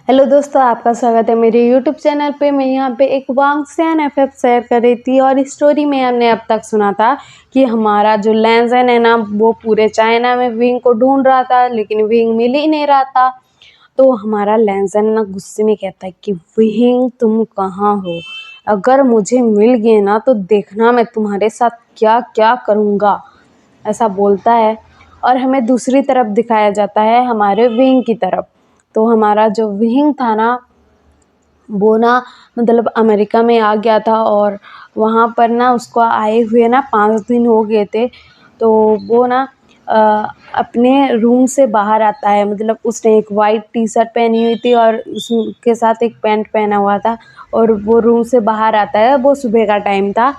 Hello दोस्तों, आपका स्वागत है मेरे यूट्यूब चैनल पे। मैं यहाँ पे एक वांगसियान एफएफ शेयर कर रही थी और इस स्टोरी में हमने अब तक सुना था कि हमारा जो लैंसन है ना, वो पूरे चाइना में विंग को ढूंढ रहा था, लेकिन विंग मिल ही नहीं रहा था। तो हमारा लैंसन ना गुस्से में कहता है कि विंग तुम कहाँ हो, अगर मुझे मिल गए ना तो देखना मैं तुम्हारे साथ क्या क्या करूँगा, ऐसा बोलता है। और हमें दूसरी तरफ दिखाया जाता है, हमारे विंग की तरफ। तो हमारा जो विंग था ना, वो ना मतलब अमेरिका में आ गया था और वहाँ पर ना उसको आए हुए ना 5 दिन हो गए थे। तो वो ना अ, अपने रूम से बाहर आता है, मतलब उसने एक वाइट टी शर्ट पहनी हुई थी और उसके साथ एक पैंट पहना हुआ था और वो रूम से बाहर आता है। वो सुबह का टाइम था।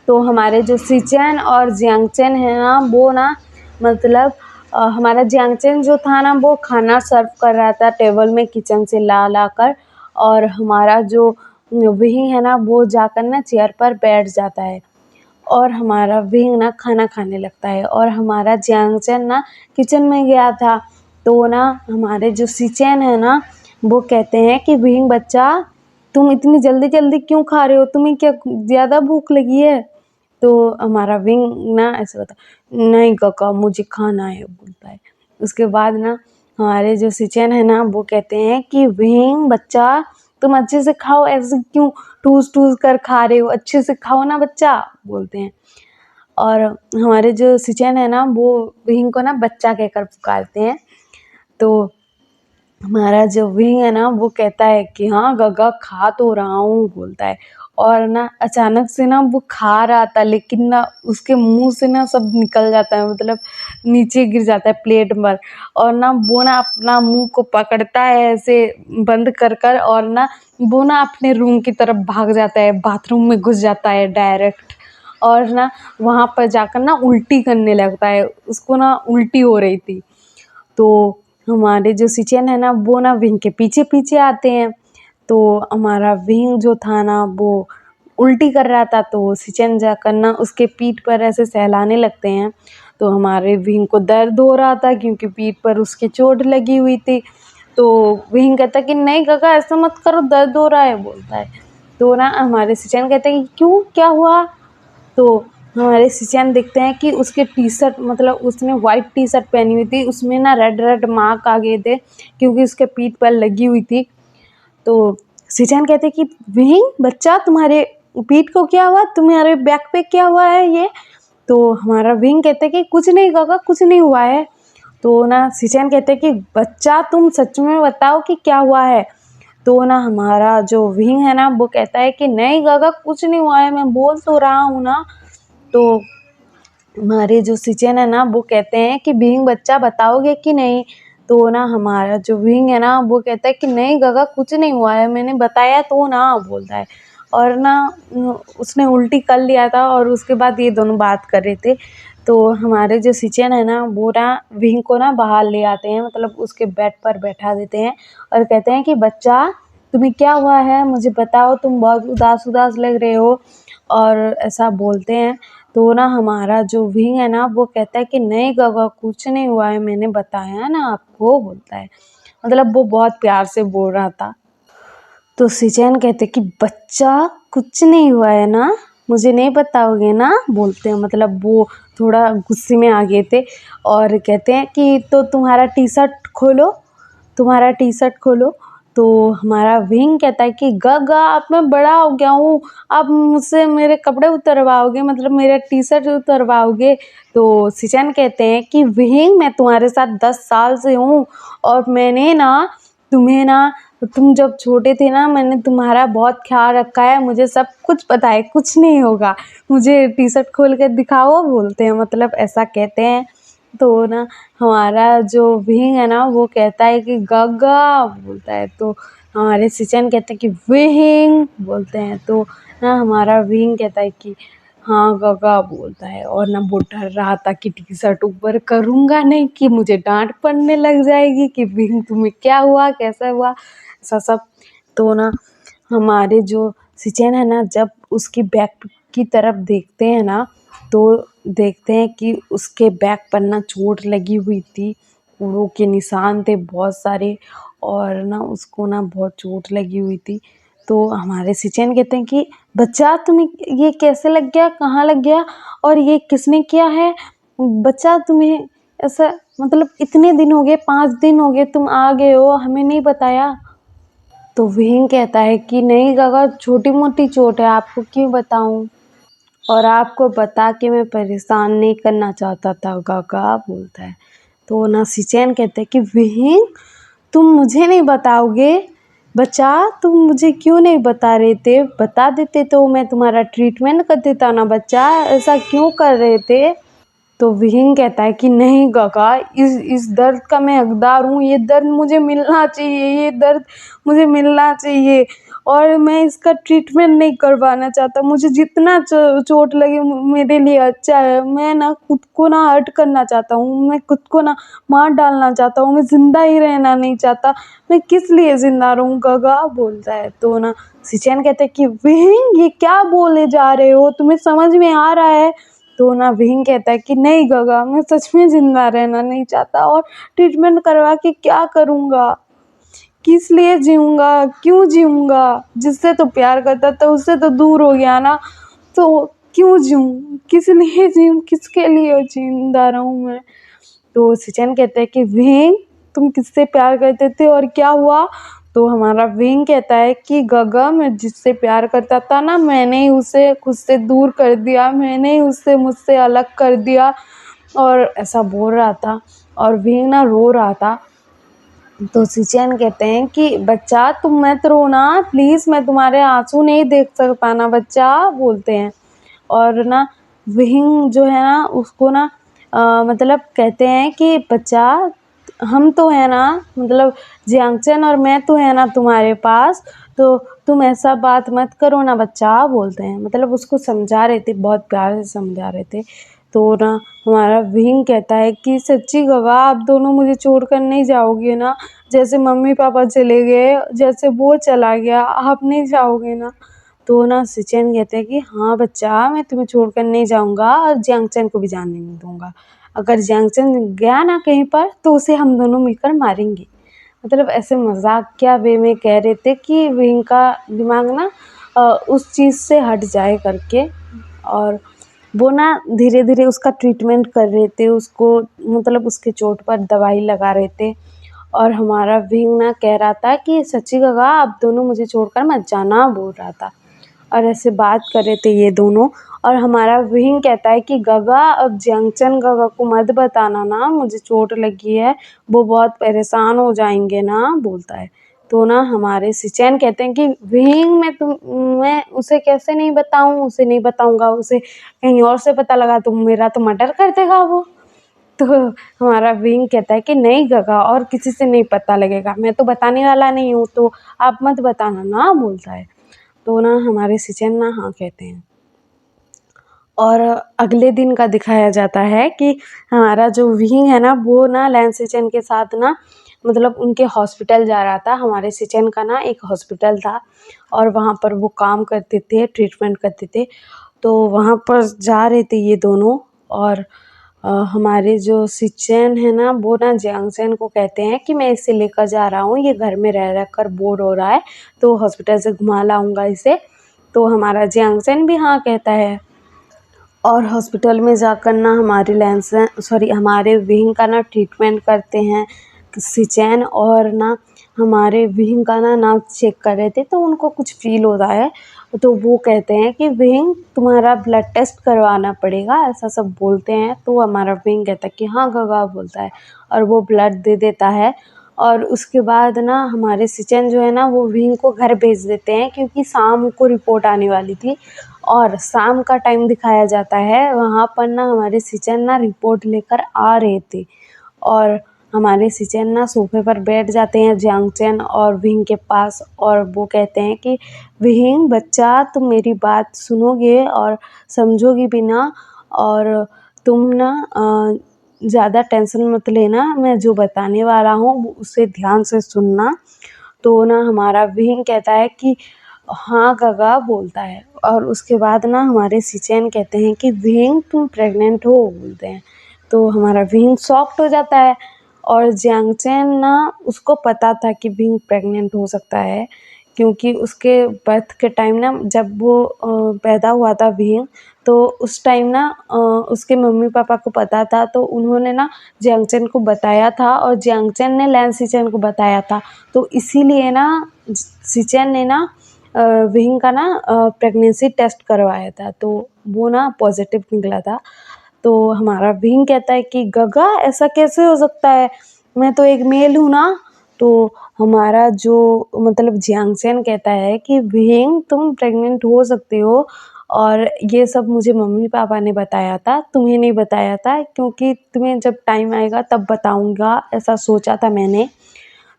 तो हमारे जो सिचेन और जियांगचेन है ना, वो ना मतलब हमारा जियांगचेन जो था ना, वो खाना सर्व कर रहा था टेबल में किचन से ला ला कर। और हमारा जो विंग है ना, वो जाकर ना चेयर पर बैठ जाता है और हमारा विंग ना खाना खाने लगता है। और हमारा जियांगचेन ना किचन में गया था। तो ना हमारे जो सिचेन है ना, वो कहते हैं कि विंग बच्चा, तुम इतनी जल्दी जल्दी क्यों खा रहे हो, तुम्हें क्या ज़्यादा भूख लगी है? तो हमारा विंग ना ऐसे होता, नहीं काका मुझे खाना है, बोलता है। उसके बाद ना हमारे जो सिचेन है ना, वो कहते हैं कि विंग बच्चा, तुम अच्छे से खाओ, ऐसे क्यों ठूस ठूस कर खा रहे हो, अच्छे से खाओ ना बच्चा, बोलते हैं। और हमारे जो सिचेन है ना, वो विंग को ना बच्चा कहकर पुकारते हैं। तो हमारा जो विंग है ना, वो कहता है कि हाँ गगा खा तो रहा हूँ, बोलता है। और ना अचानक से ना वो खा रहा था, लेकिन ना उसके मुंह से ना सब निकल जाता है, मतलब नीचे गिर जाता है प्लेट पर। और ना वो ना अपना मुंह को पकड़ता है ऐसे बंद कर कर, और ना वो ना अपने रूम की तरफ भाग जाता है, बाथरूम में घुस जाता है डायरेक्ट। और ना वहाँ पर जाकर ना उल्टी करने लगता है, उसको ना उल्टी हो रही थी। तो हमारे जो सिचेन है ना, वो ना विंग के पीछे पीछे आते हैं। तो हमारा विंग जो था ना, वो उल्टी कर रहा था, तो सिचेन जाकर ना उसके पीठ पर ऐसे सहलाने लगते हैं। तो हमारे विंग को दर्द हो रहा था क्योंकि पीठ पर उसके चोट लगी हुई थी। तो विंग कहता है कि नहीं काका ऐसा मत करो, दर्द हो रहा है, बोलता है। तो ना हमारे सिचेन कहते हैं कि क्यों, क्या हुआ? तो हमारे सिचेन देखते हैं कि उसके टी शर्ट, मतलब उसने वाइट टी शर्ट पहनी हुई थी, उसमें ना रेड रेड मार्क आ गए थे क्योंकि उसके पीठ पर लगी हुई थी। तो सिचेन कहते हैं कि विंग बच्चा, तुम्हारे पीठ को क्या हुआ, तुम्हारे बैक पे क्या हुआ है ये? तो हमारा विंग कहते हैं कि कुछ नहीं काका, कुछ नहीं हुआ है। तो ना सिचेन कहते हैं कि बच्चा तुम सच में बताओ कि क्या हुआ है? तो ना हमारा जो विंग है ना, वो कहता है कि नहीं काका कुछ नहीं हुआ है, मैं बोल तो रहा हूँ ना। तो हमारे जो सिचेन है ना, वो कहते हैं कि विंग बच्चा बताओगे कि नहीं? तो ना हमारा जो विंग है ना, वो कहता है कि नहीं गगा कुछ नहीं हुआ है, मैंने बताया तो ना, बोलता है। और ना उसने उल्टी कर लिया था और उसके बाद ये दोनों बात कर रहे थे। तो हमारे जो सिचेन है ना, वो ना विंग को ना बाहर ले आते हैं, मतलब उसके बेड पर बैठा देते हैं और कहते हैं कि बच्चा तुम्हें क्या हुआ है, मुझे बताओ, तुम बहुत उदास उदास लग रहे हो, और ऐसा बोलते हैं। तो ना हमारा जो विंग है ना, वो कहता है कि नहीं गगा कुछ नहीं हुआ है, मैंने बताया ना आपको, बोलता है। मतलब वो बहुत प्यार से बोल रहा था। तो सिचेन कहते कि बच्चा कुछ नहीं हुआ है ना, मुझे नहीं बताओगे ना, बोलते हैं। मतलब वो थोड़ा गुस्से में आ गए थे और कहते हैं कि तो तुम्हारा टी शर्ट खोलो, तुम्हारा टी शर्ट खोलो। तो हमारा विंग कहता है कि गगा अब मैं बड़ा हो गया हूँ, अब मुझसे मेरे कपड़े उतरवाओगे, मतलब मेरा टी शर्ट उतरवाओगे? तो सिचेन कहते हैं कि विंग मैं तुम्हारे साथ 10 साल से हूँ और मैंने ना तुम्हें ना, तुम जब छोटे थे ना, मैंने तुम्हारा बहुत ख्याल रखा है, मुझे सब कुछ पता है, कुछ नहीं होगा, मुझे टी शर्ट खोल कर दिखाओ, बोलते हैं, मतलब ऐसा कहते हैं। तो ना हमारा जो विंग है ना, वो कहता है कि गगा, बोलता है। तो हमारे सिचन कहते हैं कि विंग, बोलते हैं। तो ना हमारा विंग कहता है कि हाँ गगा, बोलता है। और ना वो डर रहा था कि टी शर्ट ऊपर करूँगा नहीं, कि मुझे डांट पड़ने लग जाएगी कि विंग तुम्हें क्या हुआ, कैसा हुआ, ऐसा सब। तो ना हमारे जो सिचेन है ना, जब उसकी बैक की तरफ देखते हैं ना, तो देखते हैं कि उसके बैक पर ना चोट लगी हुई थी वो के निशान थे बहुत सारे और ना उसको ना बहुत चोट लगी हुई थी। तो हमारे सिचेन कहते हैं कि बच्चा तुम्हें ये कैसे लग गया, कहाँ लग गया और ये किसने किया है? बच्चा तुम्हें ऐसा मतलब इतने दिन हो गए, 5 दिन हो गए तुम आ गए हो, हमें नहीं बताया? तो विहिंग कहता है कि नहीं काका, छोटी-मोटी चोट है, आपको क्यों बताऊँ? और आपको बता के मैं परेशान नहीं करना चाहता था काका, बोलता है। तो ना सिचेन कहते हैं कि विहिंग तुम मुझे नहीं बताओगे? बच्चा तुम मुझे क्यों नहीं बता रहे थे? बता देते तो मैं तुम्हारा ट्रीटमेंट कर देता ना बच्चा, ऐसा क्यों कर रहे थे? तो विहिंग कहता है कि नहीं काका, इस दर्द का मैं हकदार हूँ, ये दर्द मुझे मिलना चाहिए, ये दर्द मुझे मिलना चाहिए और मैं इसका ट्रीटमेंट नहीं करवाना चाहता। मुझे जितना चोट लगे मेरे लिए अच्छा है। मैं ना खुद को ना हर्ट करना चाहता हूँ, मैं खुद को ना मार डालना चाहता हूँ, मैं ज़िंदा ही रहना नहीं चाहता। मैं किस लिए ज़िंदा रहूँ काका, बोलता है। तो ना सिचेन कहते हैं कि विहिंग ये क्या बोले जा रहे हो? तुम्हें समझ में आ रहा है? तो ना विहिंग कहता है कि नहीं काका, मैं सच में ज़िंदा रहना नहीं चाहता और ट्रीटमेंट करवा के क्या करूँगा? किस लिए जीऊँगा? क्यों जीऊँगा? जिससे तो प्यार करता था उससे तो दूर हो गया ना, तो क्यों जीऊँ? किस लिए जीऊँ? किसके लिए ज़िंदा रहूँ मैं? तो सिचेन कहते हैं कि विहिंग तुम किससे प्यार करते थे और क्या हुआ? तो हमारा विंग कहता है कि गगा मैं जिससे प्यार करता था ना, मैंने ही उसे खुद से दूर कर दिया, मैंने ही उससे मुझसे अलग कर दिया और ऐसा बोल रहा था और विंग ना रो रहा था। तो सिचेन कहते हैं कि बच्चा तुम मत रोना प्लीज़, मैं तुम्हारे आंसू नहीं देख सकता ना बच्चा, बोलते हैं। और ना विहिंग जो है ना उसको ना मतलब कहते हैं कि बच्चा हम तो है ना, मतलब जियांगचन और मैं तो है ना तुम्हारे पास, तो तुम ऐसा बात मत करो ना बच्चा, बोलते हैं। मतलब उसको समझा रहे थे, बहुत प्यार से समझा रहे थे। तो ना हमारा विहिंग कहता है कि सच्ची गवा आप दोनों मुझे छोड़ कर नहीं जाओगे ना? जैसे मम्मी पापा चले गए, जैसे वो चला गया, आप नहीं जाओगे ना? तो ना सिचेन कहते हैं कि हाँ बच्चा, मैं तुम्हें छोड़कर नहीं जाऊँगा और जियांगचन को भी जाने नहीं दूँगा। अगर जियांगचन गया ना कहीं पर तो उसे हम दोनों मिलकर मारेंगे। मतलब ऐसे मज़ाकिया वे में कह रहे थे कि विंग का दिमाग ना उस चीज़ से हट जाए करके। और वो ना धीरे-धीरे उसका ट्रीटमेंट कर रहे थे, उसको मतलब उसके चोट पर दवाई लगा रहे थे। और हमारा विंग ना कह रहा था कि सच्ची गगा आप दोनों मुझे छोड़कर मत जाना, बोल रहा था। और ऐसे बात कर रहे थे ये दोनों। और हमारा विंग कहता है कि गगा अब जियांगचन गगा को मत बताना ना मुझे चोट लगी है, वो बहुत परेशान हो जाएंगे ना, बोलता है। तो ना हमारे सिचेन कहते हैं कि विंग मैं उसे कैसे नहीं बताऊं, उसे नहीं बताऊंगा, उसे कहीं और से पता लगा तो मेरा तो मर्डर कर देगा वो। तो हमारा विंग कहता है कि नहीं गगा और किसी से नहीं पता लगेगा, मैं तो बताने वाला नहीं हूँ, तो आप मत बताना ना, बोलता है। तो ना हमारे सिचेन ना हाँ कहते हैं। और अगले दिन का दिखाया जाता है कि हमारा जो विंग है ना वो ना लैन सिचेन के साथ ना मतलब उनके हॉस्पिटल जा रहा था। हमारे सिचेन का ना एक हॉस्पिटल था और वहाँ पर वो काम करते थे, ट्रीटमेंट करते थे। तो वहाँ पर जा रहे थे ये दोनों। और हमारे जो सिचेन है ना वो ना जियांगचन को कहते हैं कि मैं इसे लेकर जा रहा हूँ, ये घर में रह कर बोर हो रहा है, तो हॉस्पिटल से घुमा लाऊंगा इसे। तो हमारा जियांगचन भी हाँ कहता है। और हॉस्पिटल में जाकर ना हमारे विंग का ना ट्रीटमेंट करते हैं सिचेन। और ना हमारे विंग का ना नाक चेक कर रहे थे तो उनको कुछ फील हो रहा है, तो वो कहते हैं कि विंग तुम्हारा ब्लड टेस्ट करवाना पड़ेगा, ऐसा सब बोलते हैं। तो हमारा विंग कहता है कि हाँ गगा, बोलता है और वो ब्लड दे देता है। और उसके बाद ना हमारे सिचेन जो है ना वो विंग को घर भेज देते हैं क्योंकि शाम को रिपोर्ट आने वाली थी। और शाम का टाइम दिखाया जाता है, वहाँ पर ना हमारे सिचेन ना रिपोर्ट लेकर आ रहे थे। और हमारे सिचेन ना सोफे पर बैठ जाते हैं जियांगचन और विंग के पास और वो कहते हैं कि विंग बच्चा तुम मेरी बात सुनोगे और समझोगी भी ना, और तुम ना ज़्यादा टेंशन मत लेना, मैं जो बताने वाला हूँ उसे ध्यान से सुनना। तो ना हमारा विंग कहता है कि हाँ गगा, बोलता है। और उसके बाद ना हमारे सिचेन कहते हैं कि विंग तुम प्रेग्नेंट हो, बोलते हैं। तो हमारा विंग शॉक्ड हो जाता है और जियांगचैन ना उसको पता था कि विंग प्रेग्नेंट हो सकता है, क्योंकि उसके बर्थ के टाइम ना जब वो पैदा हुआ था विंग, तो उस टाइम ना उसके मम्मी पापा को पता था, तो उन्होंने ना जियांगचैन को बताया था और जियांगचैन ने लैन सिचेन को बताया था। तो इसीलिए ना सिचेन ने ना विंग का ना प्रेगनेंसी टेस्ट करवाया था, तो वो ना पॉजिटिव निकला था। तो हमारा विंग कहता है कि गगा ऐसा कैसे हो सकता है, मैं तो एक मेल हूँ ना। तो हमारा जो मतलब जियांगचैन कहता है कि विंग तुम प्रेग्नेंट हो सकते हो, और ये सब मुझे मम्मी पापा ने बताया था, तुम्हें नहीं बताया था, क्योंकि तुम्हें जब टाइम आएगा तब बताऊंगा, ऐसा सोचा था मैंने।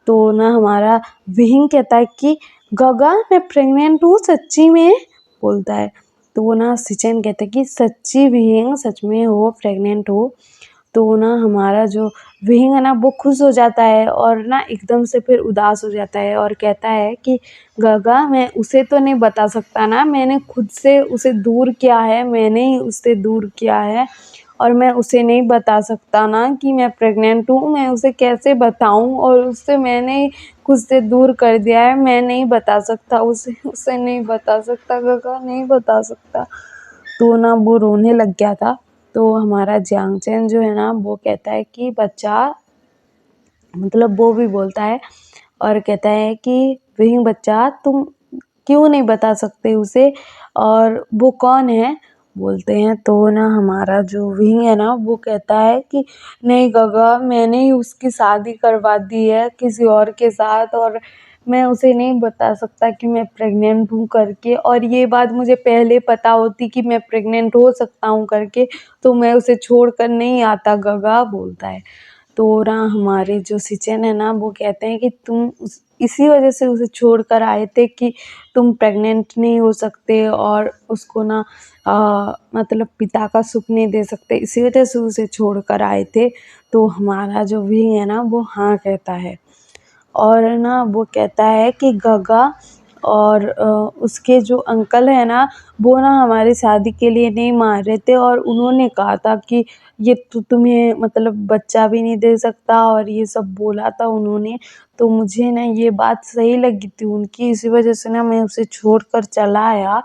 तो ना हमारा विंग कहता है कि गगा मैं प्रेग्नेंट हूँ सच्ची में, बोलता है। तो वो ना सिचेन कहता है कि सच्ची विंग सच में हो प्रेग्नेंट हो। तो ना हमारा जो विंग है ना वो खुश हो जाता है और ना एकदम से फिर उदास हो जाता है और कहता है कि गगा मैं उसे तो नहीं बता सकता ना, मैंने खुद से उसे दूर किया है, मैंने ही उसे दूर किया है, और मैं उसे नहीं बता सकता ना कि मैं प्रेग्नेंट हूँ, मैं उसे कैसे बताऊँ, और उससे मैंने ही खुद से दूर कर दिया है, मैं नहीं बता सकता उसे, उसे नहीं बता सकता गगा, नहीं बता सकता। तो ना वो रोने लग गया था। तो हमारा जियांगचैन जो है ना वो कहता है कि बच्चा, मतलब वो भी बोलता है और कहता है कि विंग बच्चा तुम क्यों नहीं बता सकते उसे, और वो कौन है, बोलते हैं। तो ना हमारा जो विंग है ना वो कहता है कि नहीं गगा मैंने ही उसकी शादी करवा दी है किसी और के साथ, और मैं उसे नहीं बता सकता कि मैं प्रेग्नेंट हूँ करके, और ये बात मुझे पहले पता होती कि मैं प्रेग्नेंट हो सकता हूँ करके, तो मैं उसे छोड़कर नहीं आता गगा, बोलता है। तो ना हमारे जो सिचेन है ना वो कहते हैं कि तुम इसी वजह से उसे छोड़कर आए थे कि तुम प्रेग्नेंट नहीं हो सकते और उसको ना मतलब पिता का सुख नहीं दे सकते, इसी वजह से उसे छोड़कर आए थे। तो हमारा जो विंग है ना वो हाँ कहता है, और ना वो कहता है कि गगा और उसके जो अंकल है ना वो ना हमारी शादी के लिए नहीं मान रहे थे, और उन्होंने कहा था कि ये तो तुम्हें मतलब बच्चा भी नहीं दे सकता, और ये सब बोला था उन्होंने। तो मुझे ना ये बात सही लगी थी उनकी, इसी वजह से ना मैं उसे छोड़कर चला आया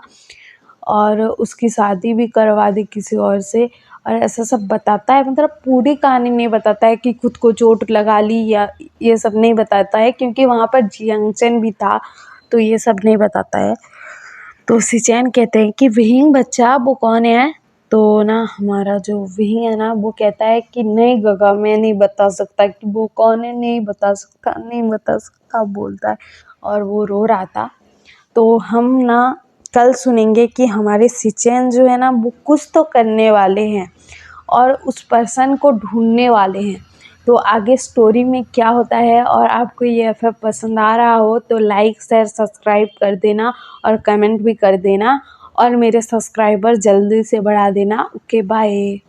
और उसकी शादी भी करवा दी किसी और से। और ऐसा सब बताता है, मतलब पूरी कहानी नहीं बताता है कि खुद को चोट लगा ली या ये सब नहीं बताता है, क्योंकि वहाँ पर जियांगचैन भी था, तो ये सब नहीं बताता है। तो सिचैन कहते हैं कि विहिंग बच्चा वो कौन है। तो ना हमारा जो विहिंग है ना वो कहता है कि नहीं गगा मैं नहीं बता सकता कि वो कौन है, नहीं बता सकता, नहीं बता सकता, बोलता है, और वो रो रहा था। तो हम ना कल सुनेंगे कि हमारे सिचेन जो है ना वो कुछ तो करने वाले हैं और उस पर्सन को ढूंढने वाले हैं। तो आगे स्टोरी में क्या होता है, और आपको ये एफएफ पसंद आ रहा हो तो लाइक शेयर सब्सक्राइब कर देना और कमेंट भी कर देना, और मेरे सब्सक्राइबर जल्दी से बढ़ा देना। Okay bye.